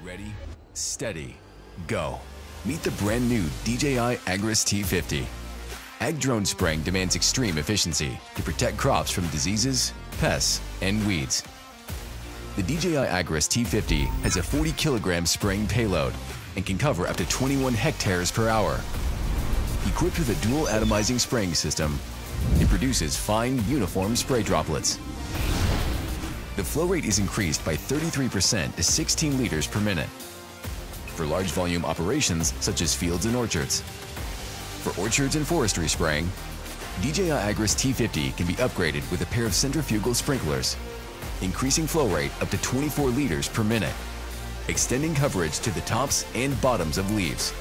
Ready, steady, go. Meet the brand new DJI Agras T50. Ag drone spraying demands extreme efficiency to protect crops from diseases, pests, and weeds. The DJI Agras T50 has a 40 kilogram spraying payload and can cover up to 21 hectares per hour. Equipped with a dual atomizing spraying system, it produces fine, uniform spray droplets. The flow rate is increased by 33% to 16 liters per minute. For large volume operations such as fields and orchards. For orchards and forestry spraying, DJI Agras T50 can be upgraded with a pair of centrifugal sprinklers, increasing flow rate up to 24 liters per minute, extending coverage to the tops and bottoms of leaves.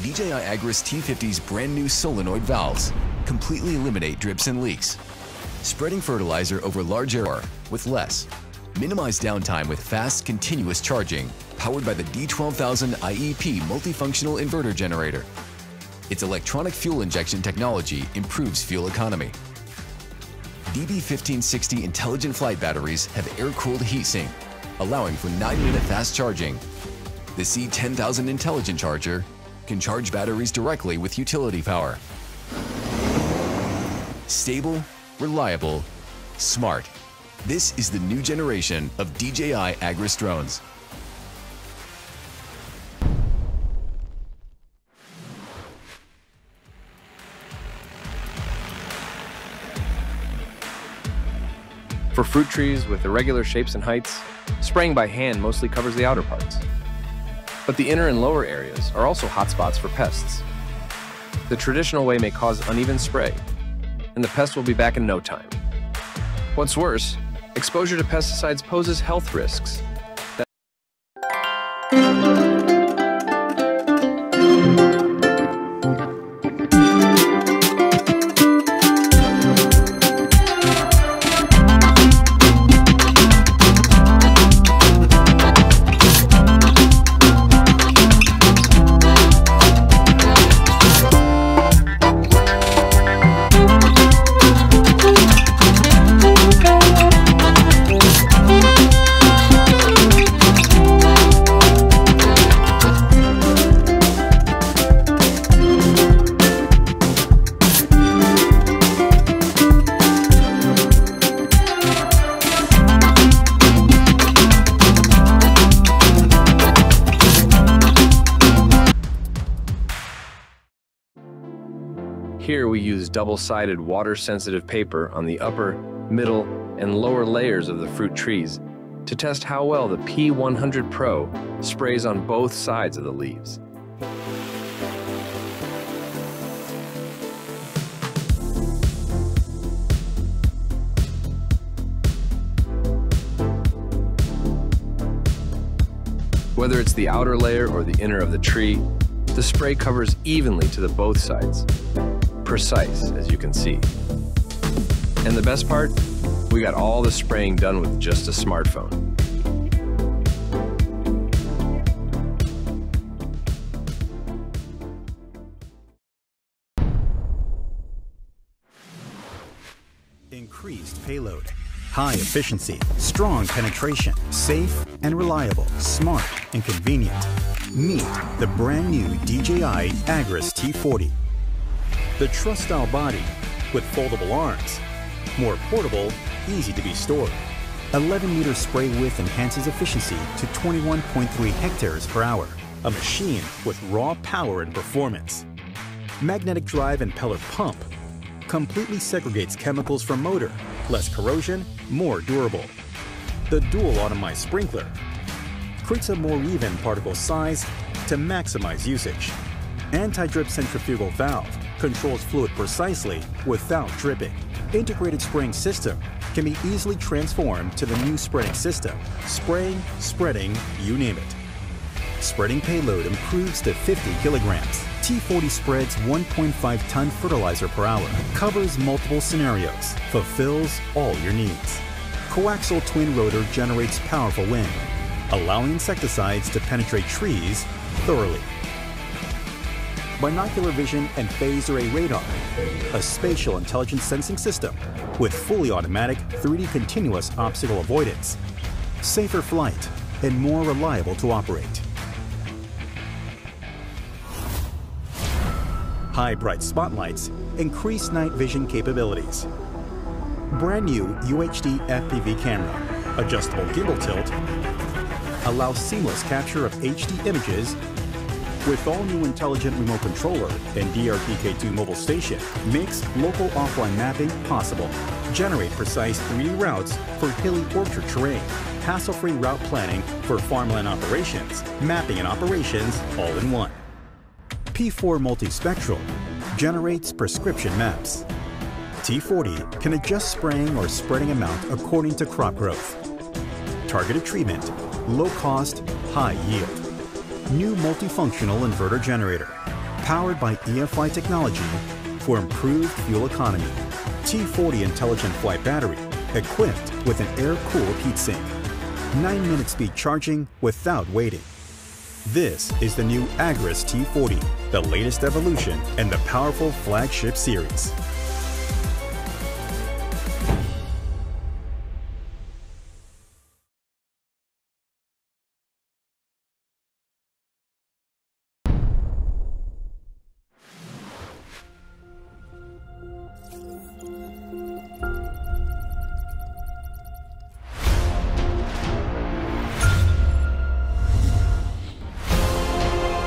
DJI Agras T50's brand new solenoid valves completely eliminate drips and leaks, spreading fertilizer over large area with less. Minimize downtime with fast, continuous charging, powered by the D12000 IEP multifunctional inverter generator. Its electronic fuel injection technology improves fuel economy. DB1560 intelligent flight batteries have air-cooled heatsink, allowing for 9-minute fast charging. The C10000 intelligent charger can charge batteries directly with utility power. Stable, reliable, smart. This is the new generation of DJI Agras drones. For fruit trees with irregular shapes and heights, spraying by hand mostly covers the outer parts. But the inner and lower areas are also hotspots for pests. The traditional way may cause uneven spray, and the pest will be back in no time. What's worse, exposure to pesticides poses health risks. Here we use double-sided water-sensitive paper on the upper, middle, and lower layers of the fruit trees to test how well the P100 Pro sprays on both sides of the leaves. Whether it's the outer layer or the inner of the tree, the spray covers evenly to the both sides. Precise, as you can see. And the best part? We got all the spraying done with just a smartphone. Increased payload, high efficiency, strong penetration, safe and reliable, smart and convenient. Meet the brand new DJI Agras T40. The truss-style body with foldable arms, more portable, easy to be stored. 11-meter spray width enhances efficiency to 21.3 hectares per hour. A machine with raw power and performance. Magnetic drive and impeller pump completely segregates chemicals from motor, less corrosion, more durable. The dual atomized sprinkler creates a more even particle size to maximize usage. Anti-drip centrifugal valve controls fluid precisely without dripping. Integrated spraying system can be easily transformed to the new spraying system. Spraying, spreading, you name it. Spreading payload improves to 50 kilograms. T40 spreads 1.5-ton fertilizer per hour, covers multiple scenarios, fulfills all your needs. Coaxial twin rotor generates powerful wind, allowing insecticides to penetrate trees thoroughly. Binocular vision and phased array radar, a spatial intelligence sensing system with fully automatic 3D continuous obstacle avoidance, safer flight, and more reliable to operate. High bright spotlights increase night vision capabilities. Brand new UHD FPV camera, adjustable gimbal tilt, allows seamless capture of HD images with all-new intelligent remote controller and DRPK2 mobile station makes local offline mapping possible. Generate precise 3D routes for hilly orchard terrain, hassle-free route planning for farmland operations, mapping and operations all in one. P4 Multispectral generates prescription maps. T40 can adjust spraying or spreading amount according to crop growth. Targeted treatment, low cost, high yield. New multifunctional inverter generator, powered by EFI technology for improved fuel economy. T40 intelligent flight battery, equipped with an air-cooled heatsink. 9-minute speed charging without waiting. This is the new Agras T40, the latest evolution in the powerful flagship series.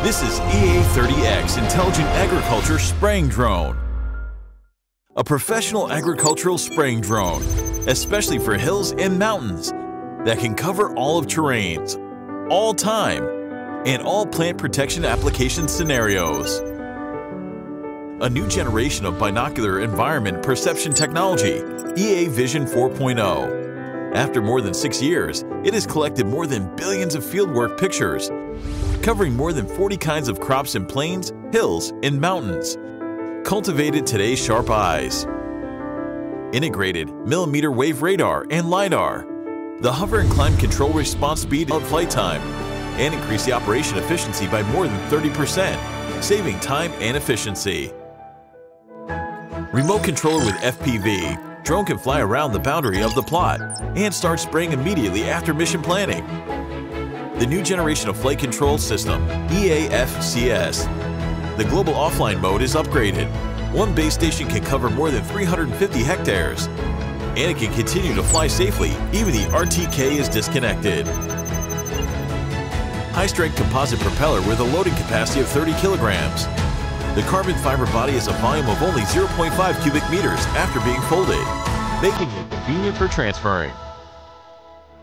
This is EA30X Intelligent Agriculture Spraying Drone. A professional agricultural spraying drone, especially for hills and mountains, that can cover all of terrains, all time, and all plant protection application scenarios. A new generation of binocular environment perception technology, EA Vision 4.0. After more than 6 years, it has collected more than billions of fieldwork pictures, covering more than 40 kinds of crops in plains, hills, and mountains. Cultivated today's sharp eyes. Integrated millimeter wave radar and LiDAR. The hover and climb control response speed of flight time, and increase the operation efficiency by more than 30%, saving time and efficiency. Remote controller with FPV. Drone can fly around the boundary of the plot and start spraying immediately after mission planning. The new generation of flight control system, EAFCS. The global offline mode is upgraded. One base station can cover more than 350 hectares, and it can continue to fly safely even the RTK is disconnected. High-strength composite propeller with a loading capacity of 30 kilograms. The carbon fiber body has a volume of only 0.5 cubic meters after being folded, making it convenient for transferring.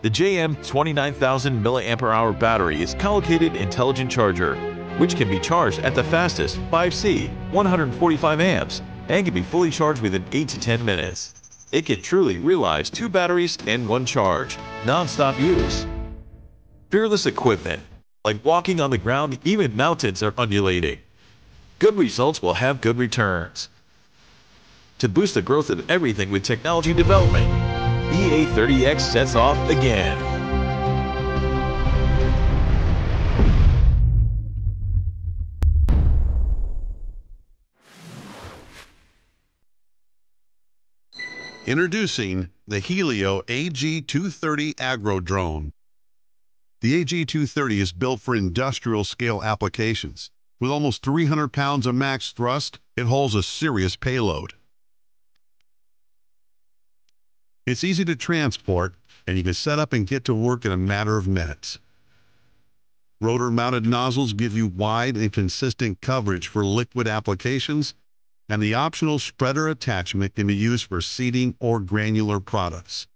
The JM 29,000 mAh battery is collocated intelligent charger, which can be charged at the fastest 5C, 145 amps, and can be fully charged within 8 to 10 minutes. It can truly realize 2 batteries and 1 charge, non-stop use. Fearless equipment, like walking on the ground even mountains are undulating. Good results will have good returns. To boost the growth of everything with technology development, EA30X sets off again. Introducing the Helio AG-230 Agro Drone. The AG-230 is built for industrial-scale applications. With almost 300 pounds of max thrust, it holds a serious payload. It's easy to transport, and you can set up and get to work in a matter of minutes. Rotor-mounted nozzles give you wide and consistent coverage for liquid applications, and the optional spreader attachment can be used for seeding or granular products.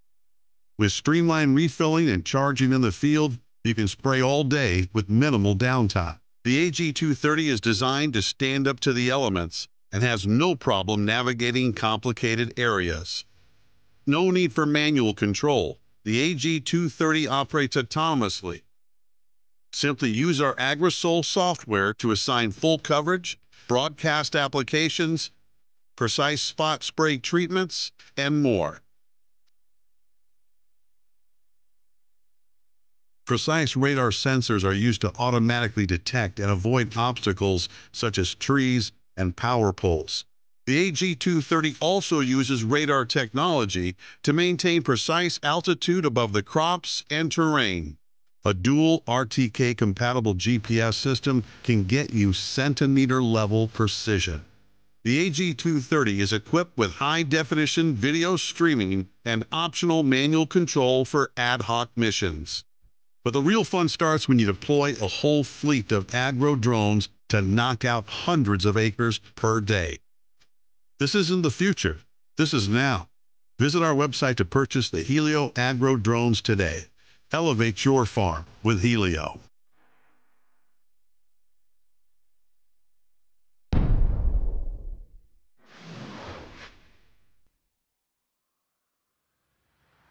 With streamlined refilling and charging in the field, you can spray all day with minimal downtime. The AG-230 is designed to stand up to the elements and has no problem navigating complicated areas. No need for manual control. The AG-230 operates autonomously. Simply use our AgriSol software to assign full coverage, broadcast applications, precise spot spray treatments, and more. Precise radar sensors are used to automatically detect and avoid obstacles such as trees and power poles. The AG-230 also uses radar technology to maintain precise altitude above the crops and terrain. A dual RTK-compatible GPS system can get you centimeter-level precision. The AG-230 is equipped with high-definition video streaming and optional manual control for ad hoc missions. But the real fun starts when you deploy a whole fleet of agro drones to knock out hundreds of acres per day. This isn't the future. This is now. Visit our website to purchase the Helio Agro drones today. Elevate your farm with Helio.